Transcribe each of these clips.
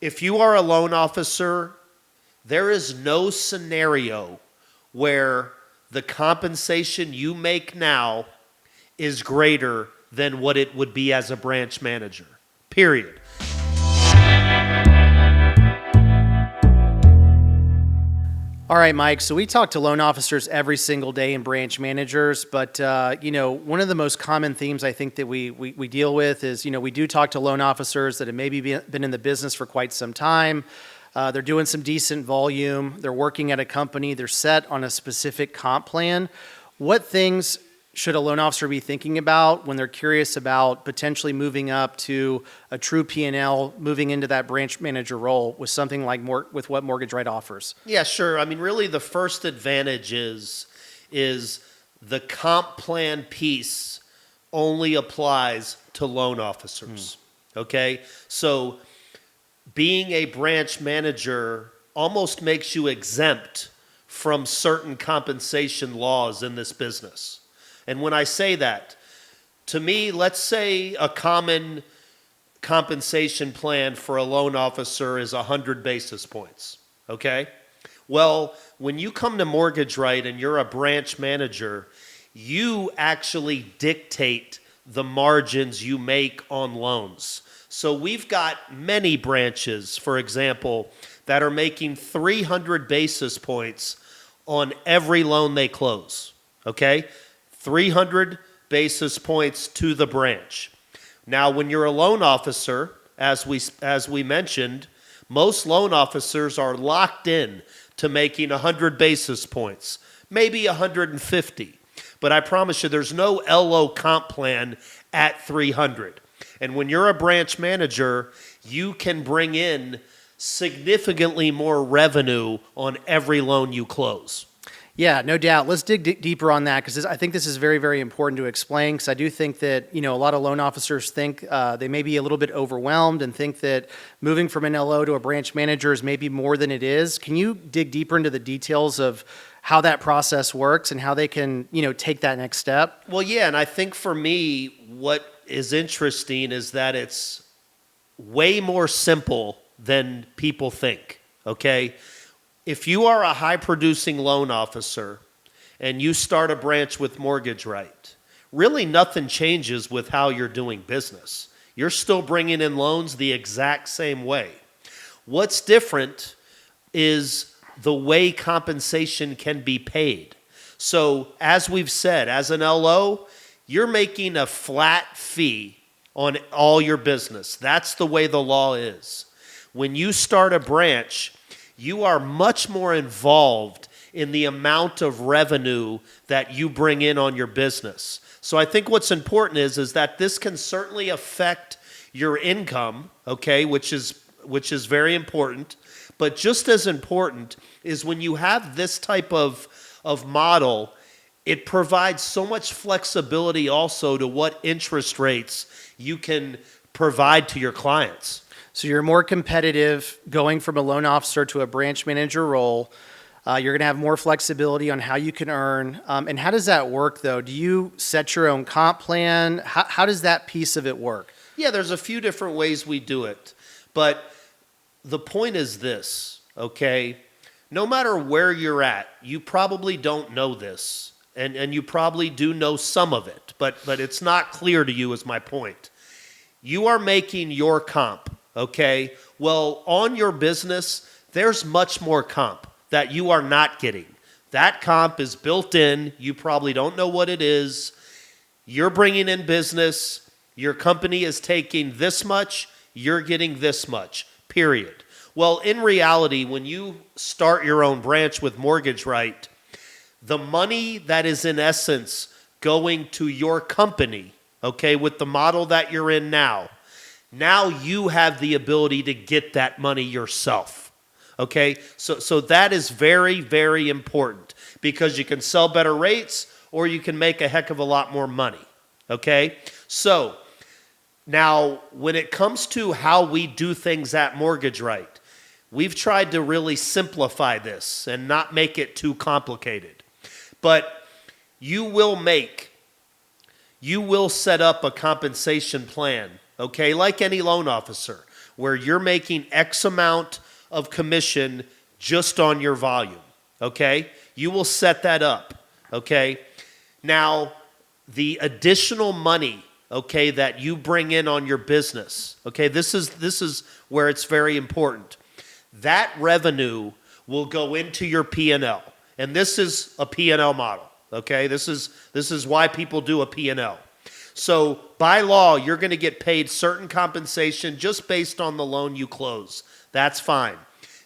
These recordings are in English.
If you are a loan officer, there is no scenario where the compensation you make now is greater than what it would be as a branch manager, period. All right, Mike. So we talk to loan officers every single day and branch managers, but one of the most common themes I think that we deal with is, we do talk to loan officers that have maybe been in the business for quite some time. They're doing some decent volume. They're working at a company. They're set on a specific comp plan. What things should a loan officer be thinking about when they're curious about potentially moving up to a true P&L, moving into that branch manager role with something like with what MortgageRight offers? Yeah, sure. I mean, really the first advantage is the comp plan piece only applies to loan officers. Okay? So being a branch manager almost makes you exempt from certain compensation laws in this business. And when I say that, to me, let's say a common compensation plan for a loan officer is 100 basis points, okay? Well, when you come to MortgageRight and you're a branch manager, you actually dictate the margins you make on loans. So we've got many branches, for example, that are making 300 basis points on every loan they close, okay? 300 basis points to the branch. Now, when you're a loan officer, as we mentioned, most loan officers are locked in to making 100 basis points, maybe 150. But I promise you, there's no LO comp plan at 300. And when you're a branch manager, you can bring in significantly more revenue on every loan you close. Yeah, no doubt. Let's dig deeper on that because I think this is very, very important to explain because I do think that, a lot of loan officers think they may be a little bit overwhelmed and think that moving from an LO to a branch manager is maybe more than it is. Can you dig deeper into the details of how that process works and how they can, take that next step? Well, yeah, and I think for me, what is interesting is that it's way more simple than people think, okay? If you are a high-producing loan officer and you start a branch with MortgageRight, really nothing changes with how you're doing business. You're still bringing in loans the exact same way. What's different is the way compensation can be paid. So as we've said, as an LO, you're making a flat fee on all your business. That's the way the law is. When you start a branch, you are much more involved in the amount of revenue that you bring in on your business. So I think what's important is that this can certainly affect your income, okay, which is very important. But just as important is when you have this type of model, it provides so much flexibility also to what interest rates you can provide to your clients. So you're more competitive going from a loan officer to a branch manager role. You're going to have more flexibility on how you can earn. And how does that work, though? Do you set your own comp plan? How does that piece of it work? Yeah, there's a few different ways we do it. But the point is this, okay? No matter where you're at, you probably don't know this. And you probably do know some of it. But it's not clear to you is my point. You are making your comp. Okay, well, on your business, there's much more comp that you are not getting. That comp is built in. You probably don't know what it is. You're bringing in business. Your company is taking this much. You're getting this much, period. Well, in reality, when you start your own branch with MortgageRight, the money that is in essence going to your company, okay, with the model that you're in now you have the ability to get that money yourself, okay? So that is very, very important because you can sell better rates or you can make a heck of a lot more money, okay? So now when it comes to how we do things at MortgageRight, we've tried to really simplify this and not make it too complicated. But you will set up a compensation plan, okay, like any loan officer, where you're making X amount of commission just on your volume, okay? You will set that up, okay? Now, the additional money, okay, that you bring in on your business, okay, this is where it's very important. That revenue will go into your P&L. And this is a P&L model, okay? This is why people do a P&L. So by law, you're going to get paid certain compensation just based on the loan you close. That's fine.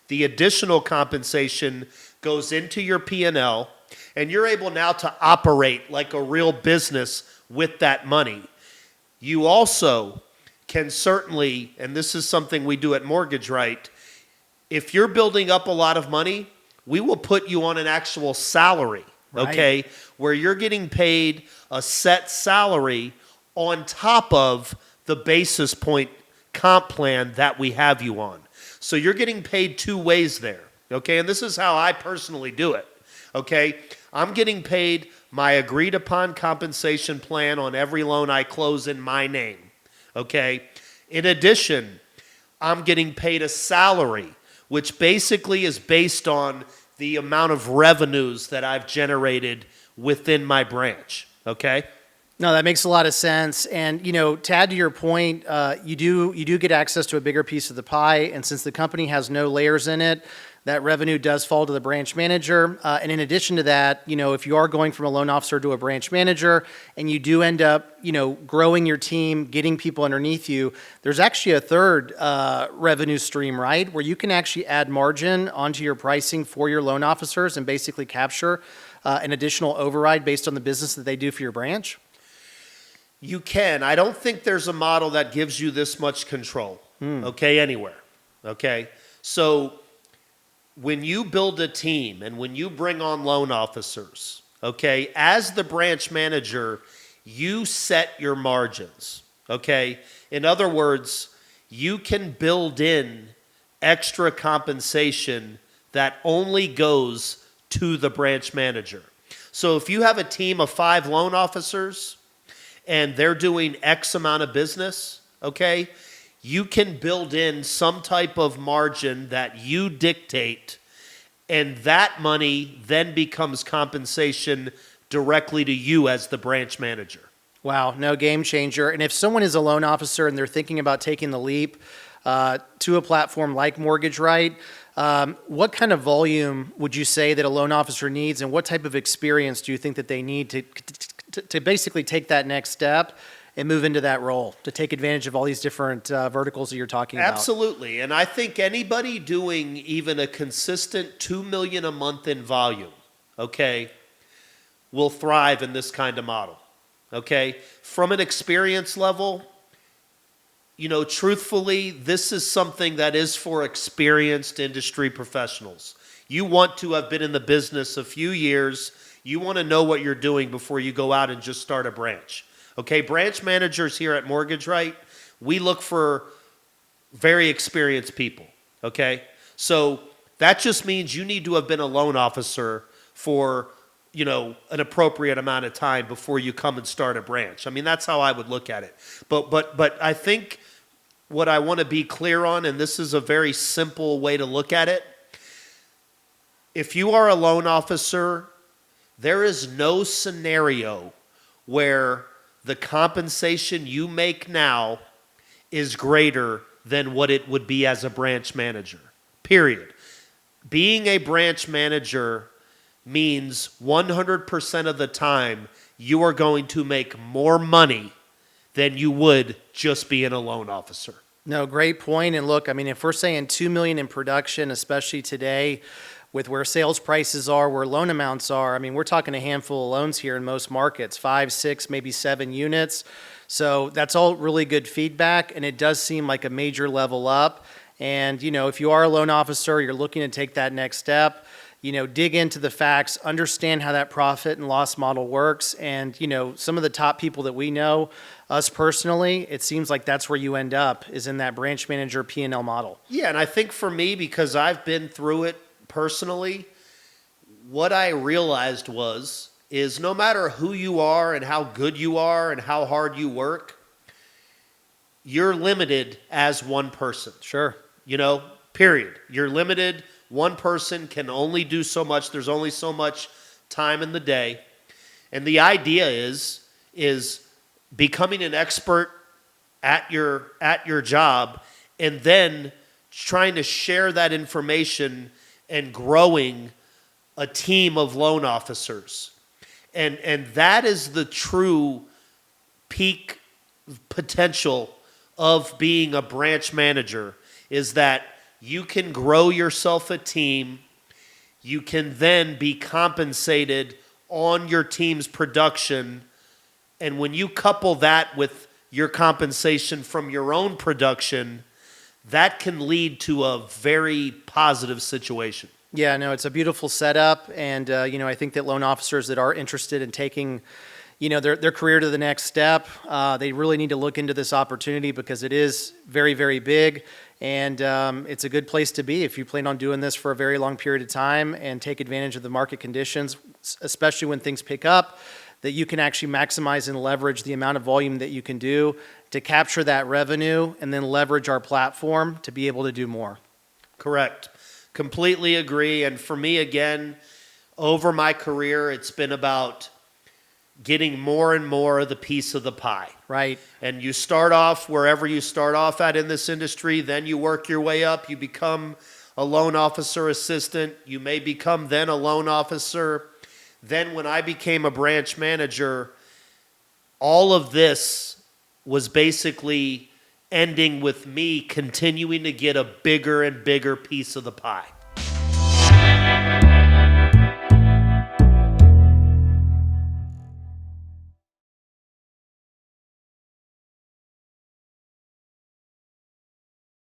The additional compensation goes into your P&L, and you're able now to operate like a real business with that money. You also can certainly, and this is something we do at MortgageRight, if you're building up a lot of money, we will put you on an actual salary, okay, Right. where you're getting paid a set salary on top of the basis point comp plan that we have you on. So you're getting paid two ways there, okay? And this is how I personally do it, okay? I'm getting paid my agreed upon compensation plan on every loan I close in my name, okay? In addition, I'm getting paid a salary, which basically is based on the amount of revenues that I've generated within my branch, okay? No, that makes a lot of sense. And, to add to your point, you do get access to a bigger piece of the pie. And since the company has no layers in it, that revenue does fall to the branch manager. And in addition to that, if you are going from a loan officer to a branch manager and you do end up, growing your team, getting people underneath you, there's actually a third revenue stream, right? Where you can actually add margin onto your pricing for your loan officers and basically capture an additional override based on the business that they do for your branch. You can. I don't think there's a model that gives you this much control, okay, anywhere, okay? So when you build a team and when you bring on loan officers, okay, as the branch manager, you set your margins, okay? In other words, you can build in extra compensation that only goes to the branch manager. So if you have a team of 5 loan officers and they're doing X amount of business, okay, you can build in some type of margin that you dictate, and that money then becomes compensation directly to you as the branch manager. Wow, no, game changer. And if someone is a loan officer and they're thinking about taking the leap to a platform like MortgageRight, what kind of volume would you say that a loan officer needs, and what type of experience do you think that they need to basically take that next step and move into that role, to take advantage of all these different verticals that you're talking about? Absolutely. And I think anybody doing even a consistent $2 million a month in volume, okay, will thrive in this kind of model, okay? From an experience level, truthfully, this is something that is for experienced industry professionals. You want to have been in the business a few years. You want to know what you're doing before you go out and just start a branch. Okay, branch managers here at MortgageRight, we look for very experienced people, okay? So that just means you need to have been a loan officer for, an appropriate amount of time before you come and start a branch. I mean, that's how I would look at it. But I think what I want to be clear on, and this is a very simple way to look at it, if you are a loan officer, there is no scenario where the compensation you make now is greater than what it would be as a branch manager, period. Being a branch manager means 100% of the time you are going to make more money than you would just being a loan officer. No, great point. And look, I mean, if we're saying $2 million in production, especially today, with where sales prices are, where loan amounts are, I mean, we're talking a handful of loans here in most markets, 5, 6, maybe 7 units. So that's all really good feedback, and it does seem like a major level up. And, if you are a loan officer, you're looking to take that next step, dig into the facts, understand how that profit and loss model works. And, some of the top people that we know, us personally, it seems like that's where you end up, is in that branch manager P&L model. Yeah, and I think for me, because I've been through it personally, what I realized is no matter who you are and how good you are and how hard you work, you're limited as one person. Sure. Period. You're limited. One person can only do so much. There's only so much time in the day. And the idea is becoming an expert at your job, and then trying to share that information and growing a team of loan officers. And that is the true peak potential of being a branch manager, is that you can grow yourself a team. You can then be compensated on your team's production. And when you couple that with your compensation from your own production, that can lead to a very positive situation. Yeah, no, it's a beautiful setup. And, I think that loan officers that are interested in taking their career to the next step, they really need to look into this opportunity, because it is very, very big. And it's a good place to be if you plan on doing this for a very long period of time and take advantage of the market conditions, especially when things pick up, that you can actually maximize and leverage the amount of volume that you can do to capture that revenue, and then leverage our platform to be able to do more. Correct. Completely agree. And for me, again, over my career, it's been about getting more and more of the piece of the pie. Right. And you start off wherever you start off at in this industry, then you work your way up. You become a loan officer assistant. You may become then a loan officer. Then when I became a branch manager, all of this was basically ending with me continuing to get a bigger and bigger piece of the pie.